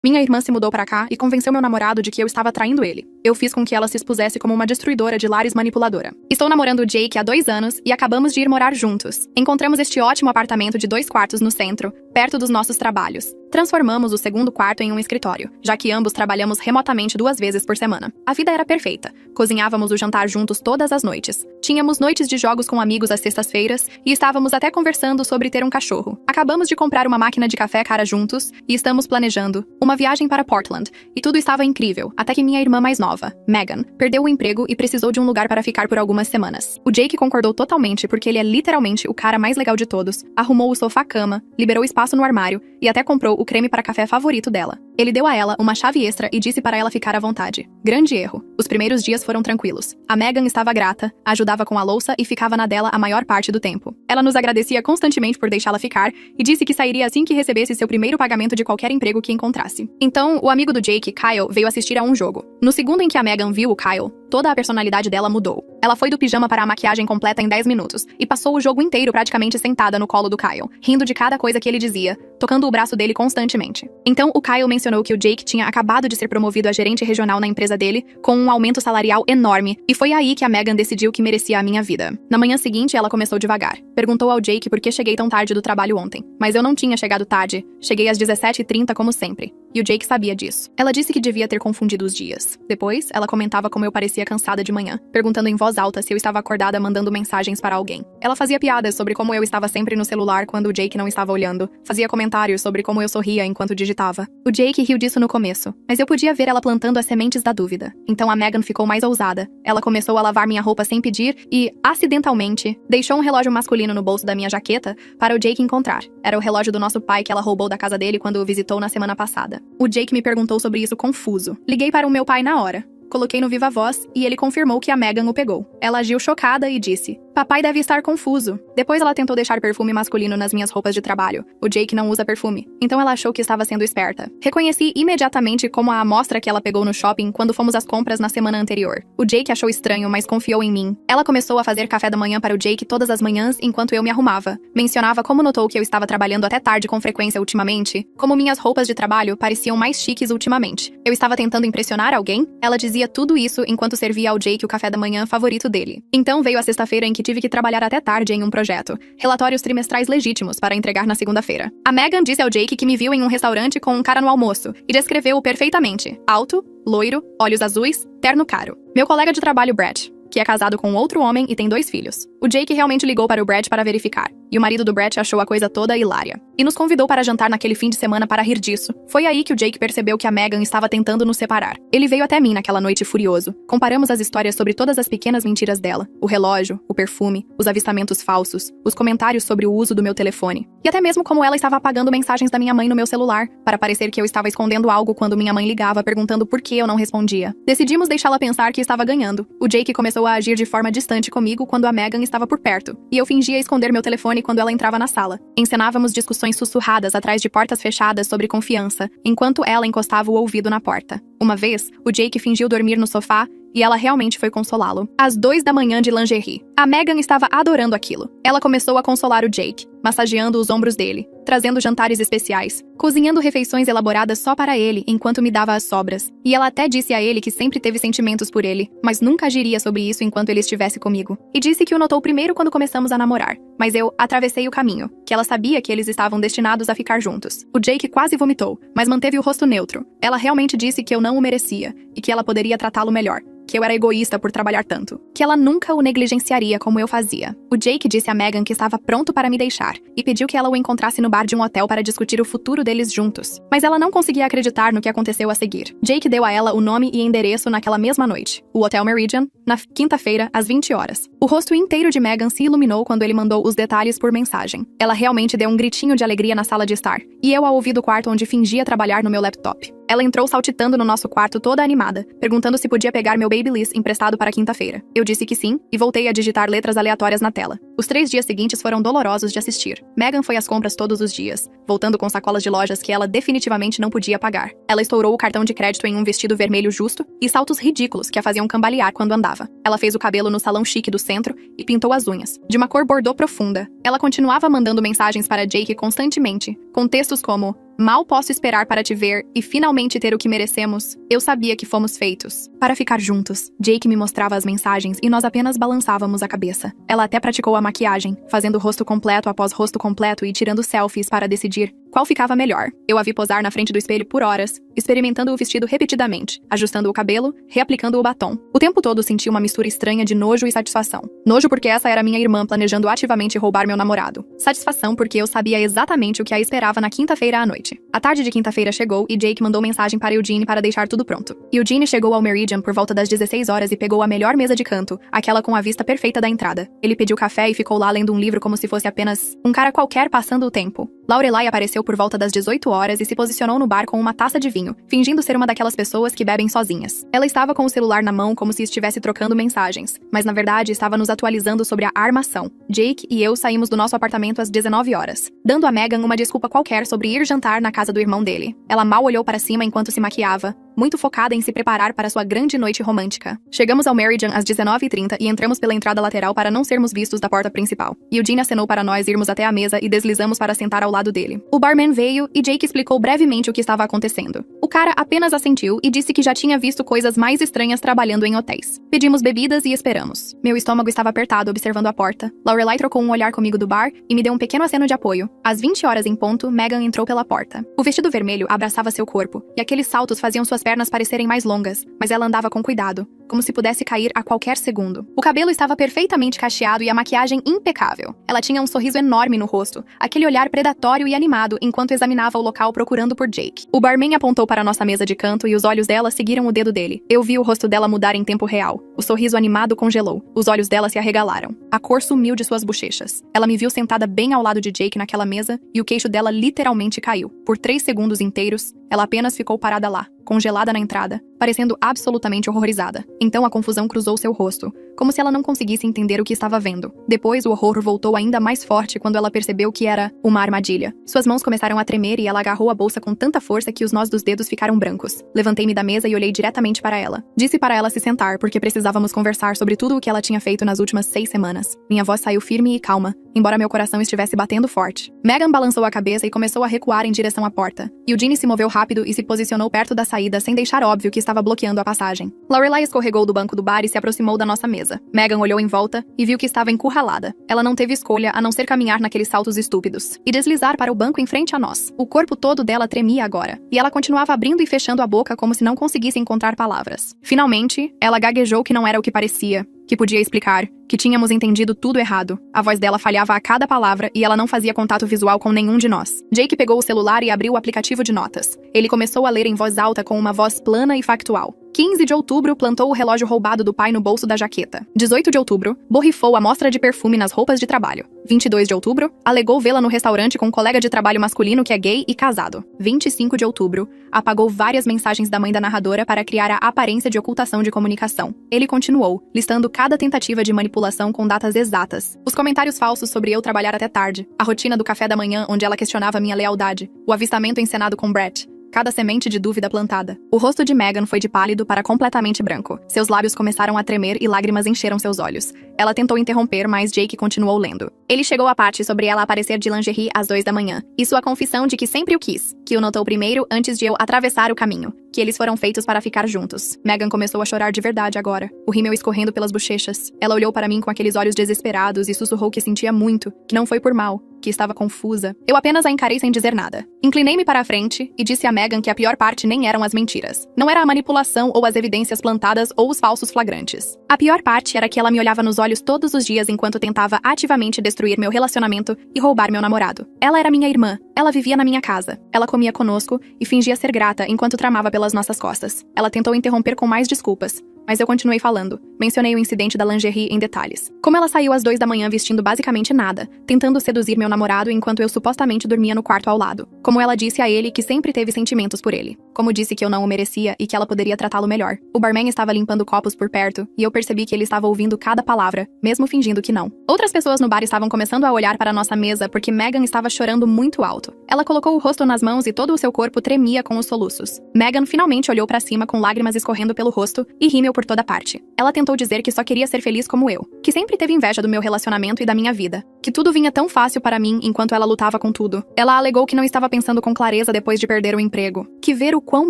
Minha irmã se mudou pra cá e convenceu meu namorado de que eu estava traindo ele. Eu fiz com que ela se expusesse como uma destruidora de lares manipuladora. Estou namorando o Jake há 2 anos e acabamos de ir morar juntos. Encontramos este ótimo apartamento de 2 quartos no centro, perto dos nossos trabalhos. Transformamos o segundo quarto em um escritório, já que ambos trabalhamos remotamente 2 vezes por semana. A vida era perfeita. Cozinhávamos o jantar juntos todas as noites. Tínhamos noites de jogos com amigos às sextas-feiras e estávamos até conversando sobre ter um cachorro. Acabamos de comprar uma máquina de café cara juntos e estamos planejando uma viagem para Portland. E tudo estava incrível, até que minha irmã mais nova, Megan, perdeu o emprego e precisou de um lugar para ficar por algumas semanas. O Jake concordou totalmente porque ele é literalmente o cara mais legal de todos, arrumou o sofá-cama, liberou espaço no armário e até comprou o creme para café favorito dela. Ele deu a ela uma chave extra e disse para ela ficar à vontade. Grande erro. Os primeiros dias foram tranquilos. A Megan estava grata, ajudava com a louça e ficava na dela a maior parte do tempo. Ela nos agradecia constantemente por deixá-la ficar e disse que sairia assim que recebesse seu primeiro pagamento de qualquer emprego que encontrasse. Então, o amigo do Jake, Kyle, veio assistir a um jogo. No segundo em que a Megan viu o Kyle, toda a personalidade dela mudou. Ela foi do pijama para a maquiagem completa em 10 minutos e passou o jogo inteiro praticamente sentada no colo do Kyle, rindo de cada coisa que ele dizia, tocando o braço dele constantemente. Então, o Kyle mencionou que o Jake tinha acabado de ser promovido a gerente regional na empresa dele, com um aumento salarial enorme, e foi aí que a Megan decidiu que merecia a minha vida. Na manhã seguinte, ela começou devagar. Perguntou ao Jake por que cheguei tão tarde do trabalho ontem. Mas eu não tinha chegado tarde. Cheguei às 17h30 como sempre. E o Jake sabia disso. Ela disse que devia ter confundido os dias. Depois, ela comentava como eu parecia cansada de manhã, perguntando em voz alta se eu estava acordada mandando mensagens para alguém. Ela fazia piadas sobre como eu estava sempre no celular quando o Jake não estava olhando. Fazia comentários sobre como eu sorria enquanto digitava. O Jake riu disso no começo, mas eu podia ver ela plantando as sementes da dúvida. Então a Megan ficou mais ousada. Ela começou a lavar minha roupa sem pedir e, acidentalmente, deixou um relógio masculino no bolso da minha jaqueta para o Jake encontrar. Era o relógio do nosso pai que ela roubou da casa dele quando o visitou na semana passada. O Jake me perguntou sobre isso confuso. Liguei para o meu pai na hora. Coloquei no viva voz e ele confirmou que a Megan o pegou. Ela agiu chocada e disse: "Papai deve estar confuso." Depois ela tentou deixar perfume masculino nas minhas roupas de trabalho. O Jake não usa perfume, então ela achou que estava sendo esperta. Reconheci imediatamente como a amostra que ela pegou no shopping quando fomos às compras na semana anterior. O Jake achou estranho, mas confiou em mim. Ela começou a fazer café da manhã para o Jake todas as manhãs enquanto eu me arrumava. Mencionava como notou que eu estava trabalhando até tarde com frequência ultimamente, como minhas roupas de trabalho pareciam mais chiques ultimamente. Eu estava tentando impressionar alguém? Ela dizia tudo isso enquanto servia ao Jake o café da manhã favorito dele. Então veio a sexta-feira em que tive que trabalhar até tarde em um projeto. Relatórios trimestrais legítimos para entregar na segunda-feira. A Megan disse ao Jake que me viu em um restaurante com um cara no almoço e descreveu-o perfeitamente. Alto, loiro, olhos azuis, terno caro. Meu colega de trabalho, Brett, que é casado com outro homem e tem 2 filhos. O Jake realmente ligou para o Brett para verificar, e o marido do Brett achou a coisa toda hilária. E nos convidou para jantar naquele fim de semana para rir disso. Foi aí que o Jake percebeu que a Megan estava tentando nos separar. Ele veio até mim naquela noite furioso. Comparamos as histórias sobre todas as pequenas mentiras dela. O relógio, o perfume, os avistamentos falsos, os comentários sobre o uso do meu telefone. E até mesmo como ela estava apagando mensagens da minha mãe no meu celular, para parecer que eu estava escondendo algo quando minha mãe ligava perguntando por que eu não respondia. Decidimos deixá-la pensar que estava ganhando. O Jake começou a agir de forma distante comigo quando a Megan estava por perto, e eu fingia esconder meu telefone quando ela entrava na sala. Encenávamos discussões sussurradas atrás de portas fechadas sobre confiança, enquanto ela encostava o ouvido na porta. Uma vez, o Jake fingiu dormir no sofá e ela realmente foi consolá-lo. Às 2 da manhã de lingerie. A Megan estava adorando aquilo. Ela começou a consolar o Jake, massageando os ombros dele, trazendo jantares especiais, cozinhando refeições elaboradas só para ele enquanto me dava as sobras. E ela até disse a ele que sempre teve sentimentos por ele, mas nunca agiria sobre isso enquanto ele estivesse comigo. E disse que o notou primeiro quando começamos a namorar, mas eu atravessei o caminho, que ela sabia que eles estavam destinados a ficar juntos. O Jake quase vomitou, mas manteve o rosto neutro. Ela realmente disse que eu não o merecia e que ela poderia tratá-lo melhor. Que eu era egoísta por trabalhar tanto. Que ela nunca o negligenciaria como eu fazia. O Jake disse a Megan que estava pronto para me deixar e pediu que ela o encontrasse no bar de um hotel para discutir o futuro deles juntos. Mas ela não conseguia acreditar no que aconteceu a seguir. Jake deu a ela o nome e endereço naquela mesma noite. O Hotel Meridian, na quinta-feira, às 20 horas. O rosto inteiro de Megan se iluminou quando ele mandou os detalhes por mensagem. Ela realmente deu um gritinho de alegria na sala de estar. E eu a ouvi do quarto onde fingia trabalhar no meu laptop. Ela entrou saltitando no nosso quarto toda animada, perguntando se podia pegar meu Babyliss emprestado para quinta-feira. Eu disse que sim, e voltei a digitar letras aleatórias na tela. Os 3 dias seguintes foram dolorosos de assistir. Megan foi às compras todos os dias, voltando com sacolas de lojas que ela definitivamente não podia pagar. Ela estourou o cartão de crédito em um vestido vermelho justo e saltos ridículos que a faziam cambalear quando andava. Ela fez o cabelo no salão chique do centro e pintou as unhas, de uma cor bordô profunda. Ela continuava mandando mensagens para Jake constantemente, com textos como: Mal posso esperar para te ver e finalmente ter o que merecemos. Eu sabia que fomos feitos para ficar juntos. Jake me mostrava as mensagens e nós apenas balançávamos a cabeça. Ela até praticou a maquiagem, fazendo rosto completo após rosto completo e tirando selfies para decidir qual ficava melhor. Eu a vi posar na frente do espelho por horas, experimentando o vestido repetidamente, ajustando o cabelo, reaplicando o batom. O tempo todo senti uma mistura estranha de nojo e satisfação. Nojo porque essa era minha irmã planejando ativamente roubar meu namorado. Satisfação porque eu sabia exatamente o que a esperava na quinta-feira à noite. A tarde de quinta-feira chegou e Jake mandou mensagem para Eugene para deixar tudo pronto. Eugene chegou ao Meridian por volta das 16 horas e pegou a melhor mesa de canto, aquela com a vista perfeita da entrada. Ele pediu café e ficou lá lendo um livro como se fosse apenas um cara qualquer passando o tempo. Lorelai apareceu por volta das 18 horas e se posicionou no bar com uma taça de vinho, fingindo ser uma daquelas pessoas que bebem sozinhas. Ela estava com o celular na mão como se estivesse trocando mensagens, mas na verdade estava nos atualizando sobre a armação. Jake e eu saímos do nosso apartamento às 19 horas, dando a Megan uma desculpa qualquer sobre ir jantar na casa do irmão dele. Ela mal olhou para cima enquanto se maquiava, muito focada em se preparar para sua grande noite romântica. Chegamos ao Meridian às 19h30 e entramos pela entrada lateral para não sermos vistos da porta principal. Eugene acenou para nós irmos até a mesa e deslizamos para sentar ao lado dele. O barman veio e Jake explicou brevemente o que estava acontecendo. O cara apenas assentiu e disse que já tinha visto coisas mais estranhas trabalhando em hotéis. Pedimos bebidas e esperamos. Meu estômago estava apertado observando a porta. Lorelai trocou um olhar comigo do bar e me deu um pequeno aceno de apoio. Às 20 horas em ponto, Megan entrou pela porta. O vestido vermelho abraçava seu corpo e aqueles saltos faziam suas pernas parecerem mais longas, mas ela andava com cuidado, como se pudesse cair a qualquer segundo. O cabelo estava perfeitamente cacheado e a maquiagem impecável. Ela tinha um sorriso enorme no rosto, aquele olhar predatório e animado enquanto examinava o local procurando por Jake. O barman apontou para nossa mesa de canto e os olhos dela seguiram o dedo dele. Eu vi o rosto dela mudar em tempo real. O sorriso animado congelou. Os olhos dela se arregalaram. A cor sumiu de suas bochechas. Ela me viu sentada bem ao lado de Jake naquela mesa e o queixo dela literalmente caiu. Por 3 segundos inteiros, ela apenas ficou parada lá, congelada na entrada, parecendo absolutamente horrorizada. Então a confusão cruzou seu rosto, como se ela não conseguisse entender o que estava vendo. Depois o horror voltou ainda mais forte quando ela percebeu que era uma armadilha. Suas mãos começaram a tremer e ela agarrou a bolsa com tanta força que os nós dos dedos ficaram brancos. Levantei-me da mesa e olhei diretamente para ela. Disse para ela se sentar, porque precisávamos conversar sobre tudo o que ela tinha feito nas últimas 6 semanas. Minha voz saiu firme e calma, embora meu coração estivesse batendo forte. Megan balançou a cabeça e começou a recuar em direção à porta. Eugene se moveu rápido e se posicionou perto da saída sem deixar óbvio que estava bloqueando a passagem. Lorelai escorregou do banco do bar e se aproximou da nossa mesa. Megan olhou em volta e viu que estava encurralada. Ela não teve escolha a não ser caminhar naqueles saltos estúpidos e deslizar para o banco em frente a nós. O corpo todo dela tremia agora, e ela continuava abrindo e fechando a boca como se não conseguisse encontrar palavras. Finalmente, ela gaguejou que não era o que parecia, que podia explicar, que tínhamos entendido tudo errado. A voz dela falhava a cada palavra e ela não fazia contato visual com nenhum de nós. Jake pegou o celular e abriu o aplicativo de notas. Ele começou a ler em voz alta com uma voz plana e factual. 15 de outubro, plantou o relógio roubado do pai no bolso da jaqueta. 18 de outubro, borrifou a amostra de perfume nas roupas de trabalho. 22 de outubro, alegou vê-la no restaurante com um colega de trabalho masculino que é gay e casado. 25 de outubro, apagou várias mensagens da mãe da narradora para criar a aparência de ocultação de comunicação. Ele continuou, listando cada tentativa de manipulação com datas exatas. Os comentários falsos sobre eu trabalhar até tarde. A rotina do café da manhã onde ela questionava minha lealdade. O avistamento encenado com Brett. Cada semente de dúvida plantada. O rosto de Megan foi de pálido para completamente branco. Seus lábios começaram a tremer e lágrimas encheram seus olhos. Ela tentou interromper, mas Jake continuou lendo. Ele chegou à parte sobre ela aparecer de lingerie às 2 da manhã. E sua confissão de que sempre o quis. Que o notou primeiro antes de eu atravessar o caminho. Que eles foram feitos para ficar juntos. Megan começou a chorar de verdade agora. O rímel escorrendo pelas bochechas. Ela olhou para mim com aqueles olhos desesperados e sussurrou que sentia muito. Que não foi por mal. Que estava confusa. Eu apenas a encarei sem dizer nada. Inclinei-me para a frente e disse a Megan que a pior parte nem eram as mentiras. Não era a manipulação ou as evidências plantadas ou os falsos flagrantes. A pior parte era que ela me olhava nos olhos todos os dias enquanto tentava ativamente destruir meu relacionamento e roubar meu namorado. Ela era minha irmã. Ela vivia na minha casa. Ela comia conosco e fingia ser grata enquanto tramava pelas nossas costas. Ela tentou interromper com mais desculpas. Mas eu continuei falando. Mencionei o incidente da lingerie em detalhes. Como ela saiu às 2 da manhã vestindo basicamente nada, tentando seduzir meu namorado enquanto eu supostamente dormia no quarto ao lado. Como ela disse a ele que sempre teve sentimentos por ele. Como disse que eu não o merecia e que ela poderia tratá-lo melhor. O barman estava limpando copos por perto e eu percebi que ele estava ouvindo cada palavra, mesmo fingindo que não. Outras pessoas no bar estavam começando a olhar para nossa mesa porque Megan estava chorando muito alto. Ela colocou o rosto nas mãos e todo o seu corpo tremia com os soluços. Megan finalmente olhou para cima com lágrimas escorrendo pelo rosto e rímel por por toda parte. Ela tentou dizer que só queria ser feliz como eu, que sempre teve inveja do meu relacionamento e da minha vida, que tudo vinha tão fácil para mim enquanto ela lutava com tudo. Ela alegou que não estava pensando com clareza depois de perder o emprego, que ver o quão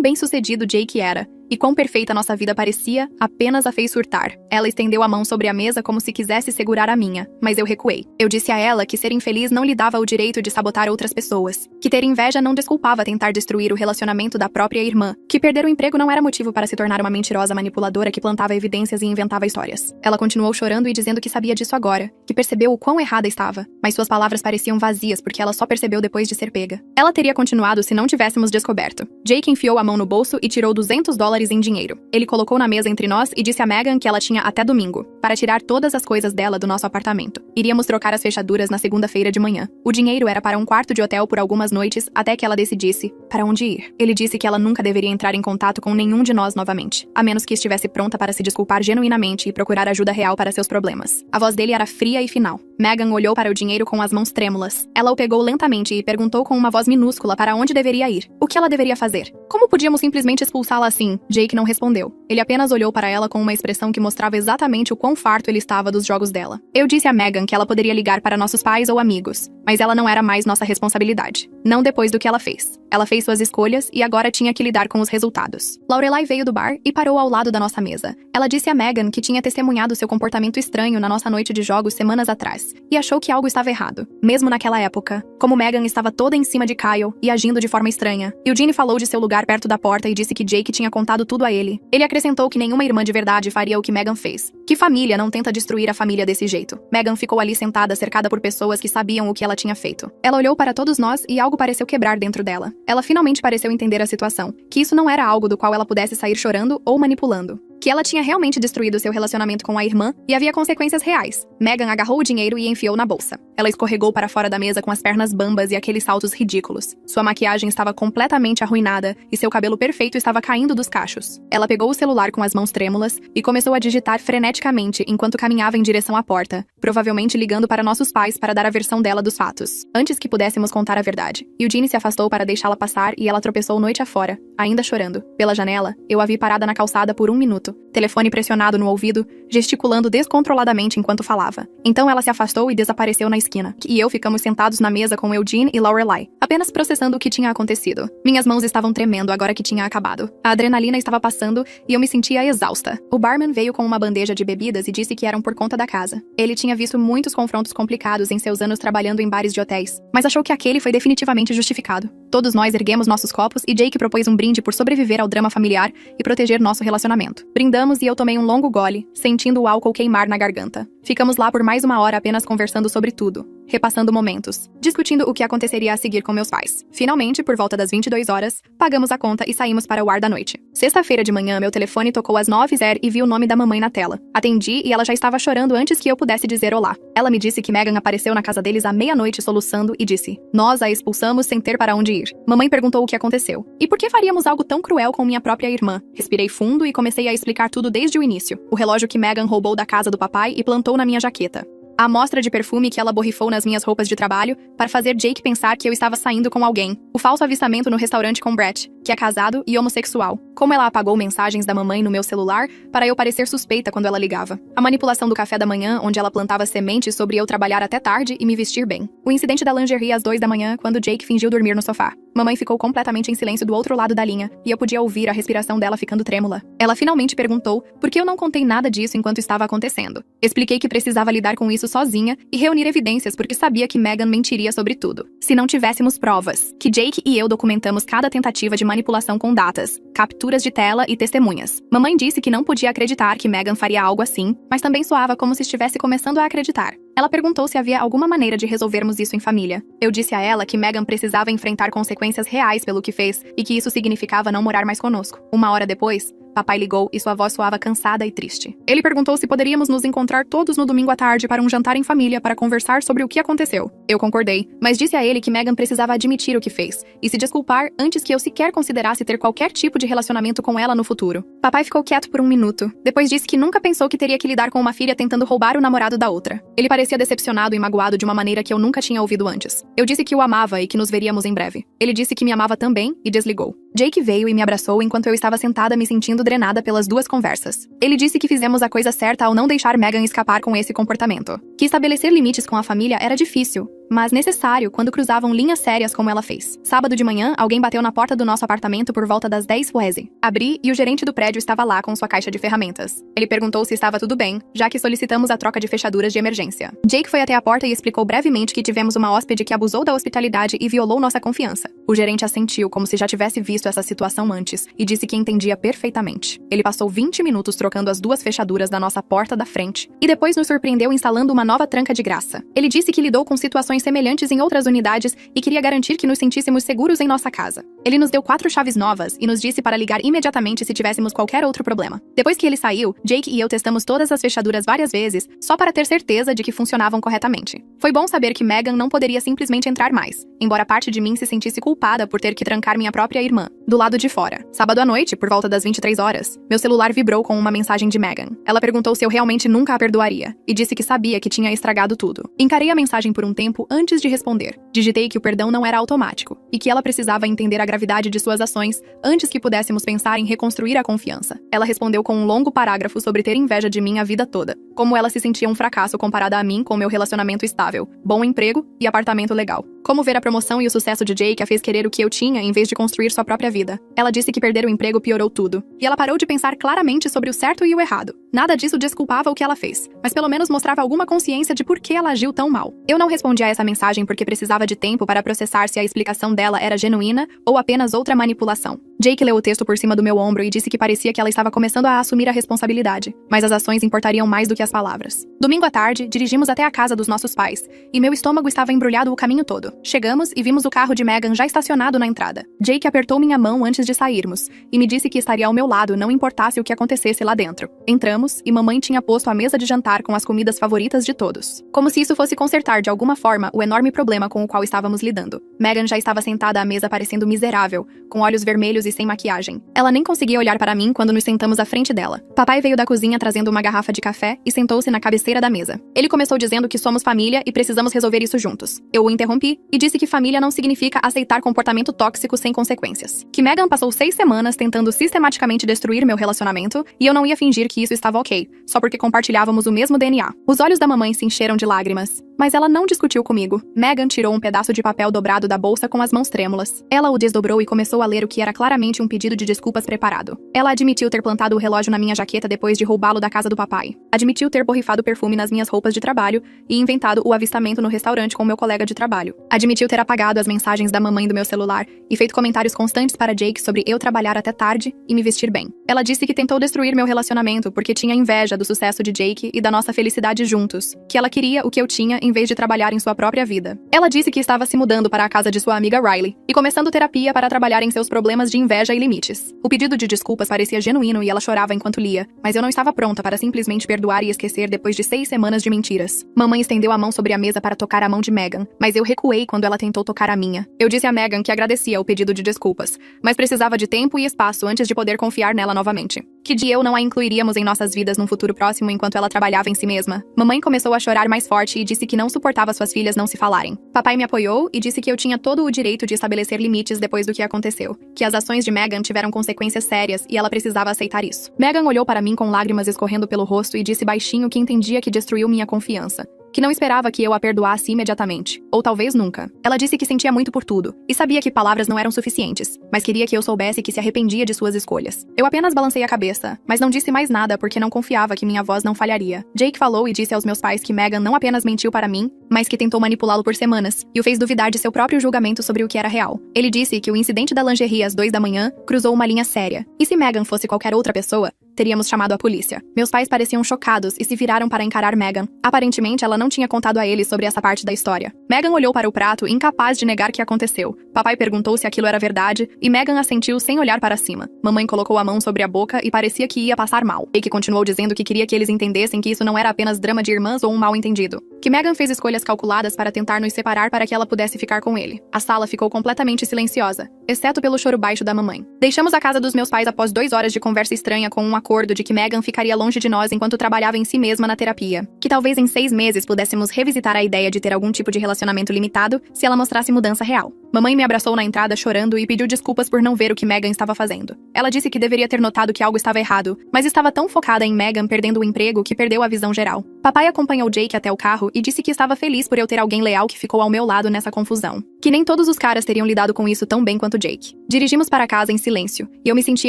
bem-sucedido Jake era e quão perfeita nossa vida parecia apenas a fez surtar. Ela estendeu a mão sobre a mesa como se quisesse segurar a minha, mas eu recuei. Eu disse a ela que ser infeliz não lhe dava o direito de sabotar outras pessoas, que ter inveja não desculpava tentar destruir o relacionamento da própria irmã, que perder o emprego não era motivo para se tornar uma mentirosa manipuladora que plantava evidências e inventava histórias. Ela continuou chorando e dizendo que sabia disso agora, que percebeu o quão errada estava, mas suas palavras pareciam vazias porque ela só percebeu depois de ser pega. Ela teria continuado se não tivéssemos descoberto. Jake enfiou a mão no bolso e tirou $200 em dinheiro. Ele colocou na mesa entre nós e disse a Megan que ela tinha até domingo para tirar todas as coisas dela do nosso apartamento. Iríamos trocar as fechaduras na segunda-feira de manhã. O dinheiro era para um quarto de hotel por algumas noites até que ela decidisse para onde ir. Ele disse que ela nunca deveria entrar em contato com nenhum de nós novamente, a menos que estivesse pronta para se desculpar genuinamente e procurar ajuda real para seus problemas. A voz dele era fria e final. Megan olhou para o dinheiro com as mãos trêmulas. Ela o pegou lentamente e perguntou com uma voz minúscula para onde deveria ir. O que ela deveria fazer? Como podíamos simplesmente expulsá-la assim? Jake não respondeu. Ele apenas olhou para ela com uma expressão que mostrava exatamente o quão farto ele estava dos jogos dela. Eu disse a Megan que ela poderia ligar para nossos pais ou amigos, mas ela não era mais nossa responsabilidade. Não depois do que ela fez. Ela fez suas escolhas e agora tinha que lidar com os resultados. Lorelai veio do bar e parou ao lado da nossa mesa. Ela disse a Megan que tinha testemunhado seu comportamento estranho na nossa noite de jogos semanas atrás, e achou que algo estava errado, mesmo naquela época. Como Megan estava toda em cima de Kyle e agindo de forma estranha. Eugene falou de seu lugar perto da porta e disse que Jake tinha contado tudo a ele. Ele acrescentou que nenhuma irmã de verdade faria o que Megan fez. Que família não tenta destruir a família desse jeito? Megan ficou ali sentada, cercada por pessoas que sabiam o que ela tinha feito. Ela olhou para todos nós e algo pareceu quebrar dentro dela. Ela finalmente pareceu entender a situação, que isso não era algo do qual ela pudesse sair chorando ou manipulando. Que ela tinha realmente destruído seu relacionamento com a irmã e havia consequências reais. Megan agarrou o dinheiro e enfiou na bolsa. Ela escorregou para fora da mesa com as pernas bambas e aqueles saltos ridículos. Sua maquiagem estava completamente arruinada e seu cabelo perfeito estava caindo dos cachos. Ela pegou o celular com as mãos trêmulas e começou a digitar freneticamente enquanto caminhava em direção à porta, provavelmente ligando para nossos pais para dar a versão dela dos fatos, antes que pudéssemos contar a verdade. Eugene se afastou para deixá-la passar e ela tropeçou noite afora, ainda chorando. Pela janela, eu a vi parada na calçada por 1 minuto. Telefone pressionado no ouvido, gesticulando descontroladamente enquanto falava. Então ela se afastou e desapareceu na esquina. E eu ficamos sentados na mesa com Eugene e Lorelai, apenas processando o que tinha acontecido. Minhas mãos estavam tremendo agora que tinha acabado. A adrenalina estava passando e eu me sentia exausta. O barman veio com uma bandeja de bebidas e disse que eram por conta da casa. Ele tinha visto muitos confrontos complicados em seus anos trabalhando em bares de hotéis, mas achou que aquele foi definitivamente justificado. Todos nós erguemos nossos copos e Jake propôs um brinde por sobreviver ao drama familiar e proteger nosso relacionamento. Brindamos e eu tomei um longo gole, sentindo o álcool queimar na garganta. Ficamos lá por mais 1 hora apenas conversando sobre tudo, repassando momentos, discutindo o que aconteceria a seguir com meus pais. Finalmente, por volta das 22 horas, pagamos a conta e saímos para o ar da noite. Sexta-feira de manhã, meu telefone tocou às 9h e vi o nome da mamãe na tela. Atendi e ela já estava chorando antes que eu pudesse dizer olá. Ela me disse que Megan apareceu na casa deles à meia-noite soluçando e disse: "Nós a expulsamos sem ter para onde ir." Mamãe perguntou o que aconteceu. E por que faríamos algo tão cruel com minha própria irmã? Respirei fundo e comecei a explicar tudo desde o início. O relógio que Megan roubou da casa do papai e plantou na minha jaqueta. A amostra de perfume que ela borrifou nas minhas roupas de trabalho para fazer Jake pensar que eu estava saindo com alguém. O falso avistamento no restaurante com Brett, que é casado e homossexual. Como ela apagou mensagens da mamãe no meu celular para eu parecer suspeita quando ela ligava. A manipulação do café da manhã, onde ela plantava sementes sobre eu trabalhar até tarde e me vestir bem. O incidente da lingerie às 2 da manhã, quando Jake fingiu dormir no sofá. Mamãe ficou completamente em silêncio do outro lado da linha, e eu podia ouvir a respiração dela ficando trêmula. Ela finalmente perguntou por que eu não contei nada disso enquanto estava acontecendo. Expliquei que precisava lidar com isso sozinha e reunir evidências porque sabia que Megan mentiria sobre tudo. Se não tivéssemos provas. Que Jake e eu documentamos cada tentativa de manipulação com datas, capturas de tela e testemunhas. Mamãe disse que não podia acreditar que Megan faria algo assim, mas também soava como se estivesse começando a acreditar. Ela perguntou se havia alguma maneira de resolvermos isso em família. Eu disse a ela que Megan precisava enfrentar consequências reais pelo que fez e que isso significava não morar mais conosco. 1 hora depois, papai ligou e sua voz soava cansada e triste. Ele perguntou se poderíamos nos encontrar todos no domingo à tarde para um jantar em família para conversar sobre o que aconteceu. Eu concordei, mas disse a ele que Megan precisava admitir o que fez e se desculpar antes que eu sequer considerasse ter qualquer tipo de relacionamento com ela no futuro. Papai ficou quieto por 1 minuto. Depois disse que nunca pensou que teria que lidar com uma filha tentando roubar o namorado da outra. Ele parecia decepcionado e magoado de uma maneira que eu nunca tinha ouvido antes. Eu disse que o amava e que nos veríamos em breve. Ele disse que me amava também e desligou. Jake veio e me abraçou enquanto eu estava sentada me sentindo sendo drenada pelas duas conversas. Ele disse que fizemos a coisa certa ao não deixar Meghan escapar com esse comportamento. Que estabelecer limites com a família era difícil, mas necessário quando cruzavam linhas sérias como ela fez. Sábado de manhã, alguém bateu na porta do nosso apartamento por volta das 10 Wese. Abri e o gerente do prédio estava lá com sua caixa de ferramentas. Ele perguntou se estava tudo bem, já que solicitamos a troca de fechaduras de emergência. Jake foi até a porta e explicou brevemente que tivemos uma hóspede que abusou da hospitalidade e violou nossa confiança. O gerente assentiu como se já tivesse visto essa situação antes e disse que entendia perfeitamente. Ele passou 20 minutos trocando as duas fechaduras da nossa porta da frente e depois nos surpreendeu instalando uma nova tranca de graça. Ele disse que lidou com situações semelhantes em outras unidades e queria garantir que nos sentíssemos seguros em nossa casa. Ele nos deu 4 chaves novas e nos disse para ligar imediatamente se tivéssemos qualquer outro problema. Depois que ele saiu, Jake e eu testamos todas as fechaduras várias vezes, só para ter certeza de que funcionavam corretamente. Foi bom saber que Meghan não poderia simplesmente entrar mais, embora parte de mim se sentisse culpada por ter que trancar minha própria irmã, do lado de fora. Sábado à noite, por volta das 23 horas, meu celular vibrou com uma mensagem de Meghan. Ela perguntou se eu realmente nunca a perdoaria, e disse que sabia que tinha estragado tudo. Encarei a mensagem por um tempo antes de responder. Digitei que o perdão não era automático, e que ela precisava entender a gravidade de suas ações antes que pudéssemos pensar em reconstruir a confiança. Ela respondeu com um longo parágrafo sobre ter inveja de mim a vida toda, como ela se sentia um fracasso comparada a mim com meu relacionamento estável, bom emprego e apartamento legal. Como ver a promoção e o sucesso de Jake a fez querer o que eu tinha em vez de construir sua própria vida. Ela disse que perder o emprego piorou tudo, e ela parou de pensar claramente sobre o certo e o errado. Nada disso desculpava o que ela fez, mas pelo menos mostrava alguma consciência de por que ela agiu tão mal. Eu não respondi a essa mensagem porque precisava de tempo para processar se a explicação dela era genuína ou apenas outra manipulação. Jake leu o texto por cima do meu ombro e disse que parecia que ela estava começando a assumir a responsabilidade, mas as ações importariam mais do que as palavras. Domingo à tarde, dirigimos até a casa dos nossos pais, e meu estômago estava embrulhado o caminho todo. Chegamos e vimos o carro de Meghan já estacionado na entrada. Jake apertou minha mão antes de sairmos, e me disse que estaria ao meu lado não importasse o que acontecesse lá dentro. Entramos, e mamãe tinha posto a mesa de jantar com as comidas favoritas de todos. Como se isso fosse consertar de alguma forma o enorme problema com o qual estávamos lidando. Meghan já estava sentada à mesa parecendo miserável, com olhos vermelhos e sem maquiagem. Ela nem conseguia olhar para mim quando nos sentamos à frente dela. Papai veio da cozinha trazendo uma garrafa de café e sentou-se na cabeceira da mesa. Ele começou dizendo que somos família e precisamos resolver isso juntos. Eu o interrompi e disse que família não significa aceitar comportamento tóxico sem consequências. Que Meghan passou 6 semanas tentando sistematicamente destruir meu relacionamento e eu não ia fingir que isso estava ok, só porque compartilhávamos o mesmo DNA. Os olhos da mamãe se encheram de lágrimas, mas ela não discutiu comigo. Meghan tirou um pedaço de papel dobrado da bolsa com as mãos trêmulas. Ela o desdobrou e começou a ler o que era claramente um pedido de desculpas preparado. Ela admitiu ter plantado o relógio na minha jaqueta depois de roubá-lo da casa do papai. Admitiu ter borrifado perfume nas minhas roupas de trabalho e inventado o avistamento no restaurante com meu colega de trabalho. Admitiu ter apagado as mensagens da mamãe do meu celular e feito comentários constantes para Jake sobre eu trabalhar até tarde e me vestir bem. Ela disse que tentou destruir meu relacionamento porque tinha inveja do sucesso de Jake e da nossa felicidade juntos, que ela queria o que eu tinha em vez de trabalhar em sua própria vida. Ela disse que estava se mudando para a casa de sua amiga Riley e começando terapia para trabalhar em seus problemas de inveja e limites. O pedido de desculpas parecia genuíno e ela chorava enquanto lia, mas eu não estava pronta para simplesmente perdoar e esquecer depois de 6 semanas de mentiras. Mamãe estendeu a mão sobre a mesa para tocar a mão de Meghan, mas eu recuei quando ela tentou tocar a minha. Eu disse a Meghan que agradecia o pedido de desculpas, mas precisava de tempo e espaço antes de poder confiar nela novamente. Que de eu não a incluiríamos em nossas vidas num futuro próximo enquanto ela trabalhava em si mesma. Mamãe começou a chorar mais forte e disse que não suportava suas filhas não se falarem. Papai me apoiou e disse que eu tinha todo o direito de estabelecer limites depois do que aconteceu, que as ações de Meghan tiveram consequências sérias e ela precisava aceitar isso. Meghan olhou para mim com lágrimas escorrendo pelo rosto e disse baixinho que entendia que destruiu minha confiança, que não esperava que eu a perdoasse imediatamente, ou talvez nunca. Ela disse que sentia muito por tudo, e sabia que palavras não eram suficientes, mas queria que eu soubesse que se arrependia de suas escolhas. Eu apenas balancei a cabeça, mas não disse mais nada porque não confiava que minha voz não falharia. Jake falou e disse aos meus pais que Meghan não apenas mentiu para mim, mas que tentou manipulá-lo por semanas, e o fez duvidar de seu próprio julgamento sobre o que era real. Ele disse que o incidente da lingerie às 2 da manhã cruzou uma linha séria, e se Meghan fosse qualquer outra pessoa, teríamos chamado a polícia. Meus pais pareciam chocados e se viraram para encarar Meghan. Aparentemente, ela não tinha contado a eles sobre essa parte da história. Meghan olhou para o prato, incapaz de negar que aconteceu. Papai perguntou se aquilo era verdade, e Meghan assentiu sem olhar para cima. Mamãe colocou a mão sobre a boca e parecia que ia passar mal. Jake continuou dizendo que queria que eles entendessem que isso não era apenas drama de irmãs ou um mal-entendido. Que Meghan fez escolhas calculadas para tentar nos separar para que ela pudesse ficar com ele. A sala ficou completamente silenciosa, exceto pelo choro baixo da mamãe. Deixamos a casa dos meus pais após 2 horas de conversa estranha com um acordo de que Meghan ficaria longe de nós enquanto trabalhava em si mesma na terapia. Que talvez em 6 meses pudéssemos revisitar a ideia de ter algum tipo de relacionamento limitado se ela mostrasse mudança real. Mamãe me abraçou na entrada chorando e pediu desculpas por não ver o que Megan estava fazendo. Ela disse que deveria ter notado que algo estava errado, mas estava tão focada em Megan perdendo o emprego que perdeu a visão geral. Papai acompanhou Jake até o carro e disse que estava feliz por eu ter alguém leal que ficou ao meu lado nessa confusão. Que nem todos os caras teriam lidado com isso tão bem quanto Jake. Dirigimos para casa em silêncio, e eu me senti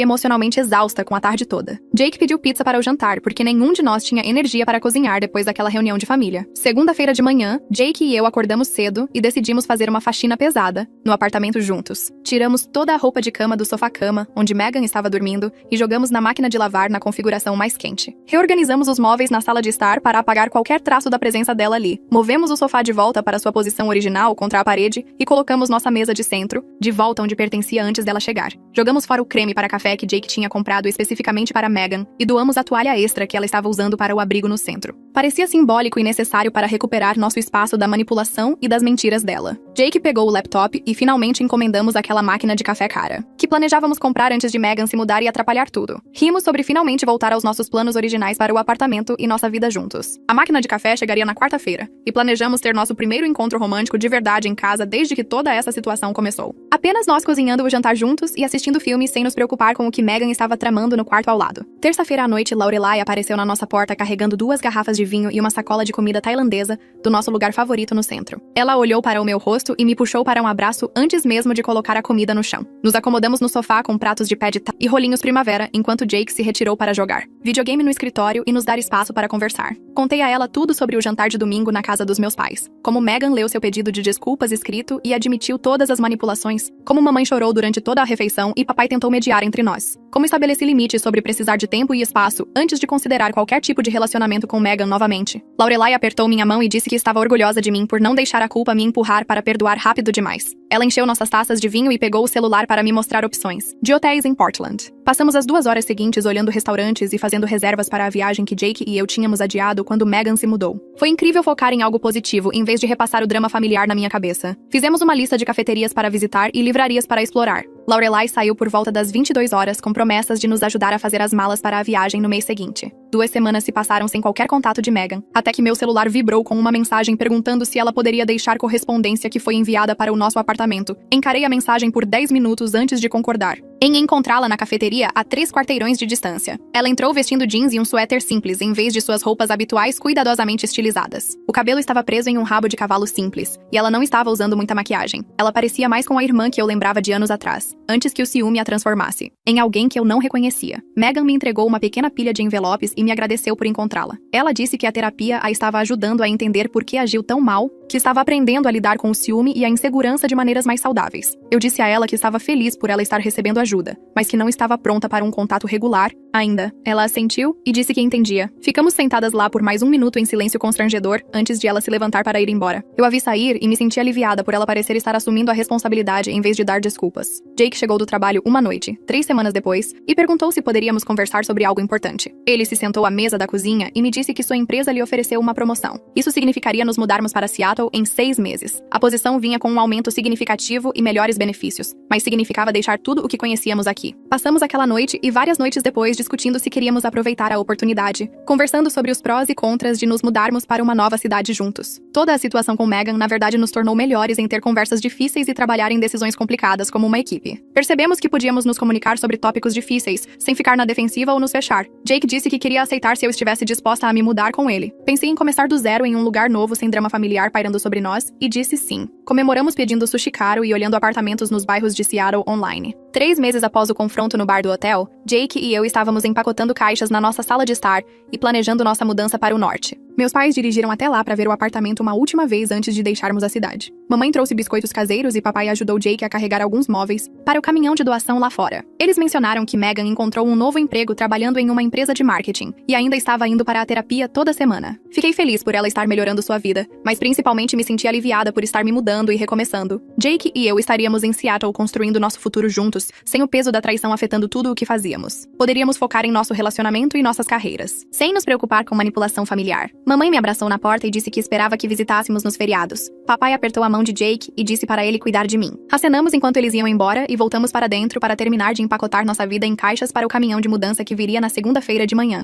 emocionalmente exausta com a tarde toda. Jake pediu pizza para o jantar, porque nenhum de nós tinha energia para cozinhar depois daquela reunião de família. Segunda-feira de manhã, Jake e eu acordamos cedo e decidimos fazer uma faxina pesada no apartamento juntos. Tiramos toda a roupa de cama do sofá-cama, onde Megan estava dormindo, e jogamos na máquina de lavar na configuração mais quente. Reorganizamos os móveis na sala de estar para apagar qualquer traço da presença dela ali. Movemos o sofá de volta para sua posição original contra a parede e colocamos nossa mesa de centro, de volta onde pertencia antes dela chegar. Jogamos fora o creme para café que Jake tinha comprado especificamente para Megan e doamos a toalha extra que ela estava usando para o abrigo no centro. Parecia simbólico e necessário para recuperar nosso espaço da manipulação e das mentiras dela. Jake pegou o laptop e finalmente encomendamos aquela máquina de café cara, que planejávamos comprar antes de Megan se mudar e atrapalhar tudo. Rimos sobre finalmente voltar aos nossos planos originais para o apartamento e nossa vida juntos. A máquina de café chegaria na quarta-feira, e planejamos ter nosso primeiro encontro romântico de verdade em casa desde que toda essa situação começou. Apenas nós cozinhando o jantar juntos e assistindo filmes sem nos preocupar com o que Megan estava tramando no quarto ao lado. Terça-feira à noite, Lorelai apareceu na nossa porta carregando 2 garrafas de vinho e uma sacola de comida tailandesa do nosso lugar favorito no centro. Ela olhou para o meu rosto e me puxou para um abraço antes mesmo de colocar a comida no chão. Nos acomodamos no sofá com pratos de pé de e rolinhos primavera enquanto Jake se retirou para jogar videogame no escritório e nos dar espaço para conversar. Contei a ela tudo sobre o jantar de domingo na casa dos meus pais. Como Megan leu seu pedido de desculpas escrito e admitiu todas as manipulações. Como mamãe chorou durante toda a refeição e papai tentou mediar entre nós. Como estabeleci limites sobre precisar de tempo e espaço antes de considerar qualquer tipo de relacionamento com Megan novamente. Lorelai apertou minha mão e disse que estava orgulhosa de mim por não deixar a culpa me empurrar para perdoar rápido demais. Ela encheu nossas taças de vinho e pegou o celular para me mostrar opções de hotéis em Portland. Passamos as 2 horas seguintes olhando restaurantes e fazendo reservas para a viagem que Jake e eu tínhamos adiado quando Megan se mudou. Foi incrível focar em algo positivo em vez de repassar o drama familiar na minha cabeça. Fizemos uma lista de cafeterias para visitar e livrarias para explorar. Lorelai saiu por volta das 22 horas com promessas de nos ajudar a fazer as malas para a viagem no mês seguinte. 2 semanas se passaram sem qualquer contato de Megan, até que meu celular vibrou com uma mensagem perguntando se ela poderia deixar correspondência que foi enviada para o nosso apartamento. Encarei a mensagem por 10 minutos antes de concordar em encontrá-la na cafeteria a 3 quarteirões de distância. Ela entrou vestindo jeans e um suéter simples, em vez de suas roupas habituais cuidadosamente estilizadas. O cabelo estava preso em um rabo de cavalo simples, e ela não estava usando muita maquiagem. Ela parecia mais com a irmã que eu lembrava de anos atrás, antes que o ciúme a transformasse em alguém que eu não reconhecia. Megan me entregou uma pequena pilha de envelopes e me agradeceu por encontrá-la. Ela disse que a terapia a estava ajudando a entender por que agiu tão mal, que estava aprendendo a lidar com o ciúme e a insegurança de maneiras mais saudáveis. Eu disse a ela que estava feliz por ela estar recebendo ajuda, mas que não estava pronta para um contato regular ainda. Ela assentiu e disse que entendia. Ficamos sentadas lá por mais 1 minuto em silêncio constrangedor antes de ela se levantar para ir embora. Eu a vi sair e me senti aliviada por ela parecer estar assumindo a responsabilidade em vez de dar desculpas. Jake chegou do trabalho uma noite, 3 semanas depois, e perguntou se poderíamos conversar sobre algo importante. Ele se sentou à mesa da cozinha e me disse que sua empresa lhe ofereceu uma promoção. Isso significaria nos mudarmos para Seattle em 6 meses. A posição vinha com um aumento significativo e melhores benefícios, mas significava deixar tudo o que conhecíamos aqui. Passamos aquela noite e várias noites depois discutindo se queríamos aproveitar a oportunidade, conversando sobre os prós e contras de nos mudarmos para uma nova cidade juntos. Toda a situação com Megan, na verdade, nos tornou melhores em ter conversas difíceis e trabalhar em decisões complicadas como uma equipe. Percebemos que podíamos nos comunicar sobre tópicos difíceis, sem ficar na defensiva ou nos fechar. Jake disse que queria aceitar se eu estivesse disposta a me mudar com ele. Pensei em começar do zero em um lugar novo sem drama familiar pairando sobre nós, e disse sim. Comemoramos pedindo sushi caro e olhando apartamentos nos bairros de Seattle online. 3 meses após o confronto no bar do hotel, Jake e eu estávamos empacotando caixas na nossa sala de estar e planejando nossa mudança para o norte. Meus pais dirigiram até lá para ver o apartamento uma última vez antes de deixarmos a cidade. Mamãe trouxe biscoitos caseiros e papai ajudou Jake a carregar alguns móveis para o caminhão de doação lá fora. Eles mencionaram que Megan encontrou um novo emprego trabalhando em uma empresa de marketing e ainda estava indo para a terapia toda semana. Fiquei feliz por ela estar melhorando sua vida, mas principalmente me senti aliviada por estar me mudando e recomeçando. Jake e eu estaríamos em Seattle construindo nosso futuro juntos, sem o peso da traição afetando tudo o que fazíamos. Poderíamos focar em nosso relacionamento e nossas carreiras, sem nos preocupar com manipulação familiar. Mamãe me abraçou na porta e disse que esperava que visitássemos nos feriados. Papai apertou a mão de Jake e disse para ele cuidar de mim. Acenamos enquanto eles iam embora e voltamos para dentro para terminar de empacotar nossa vida em caixas para o caminhão de mudança que viria na segunda-feira de manhã.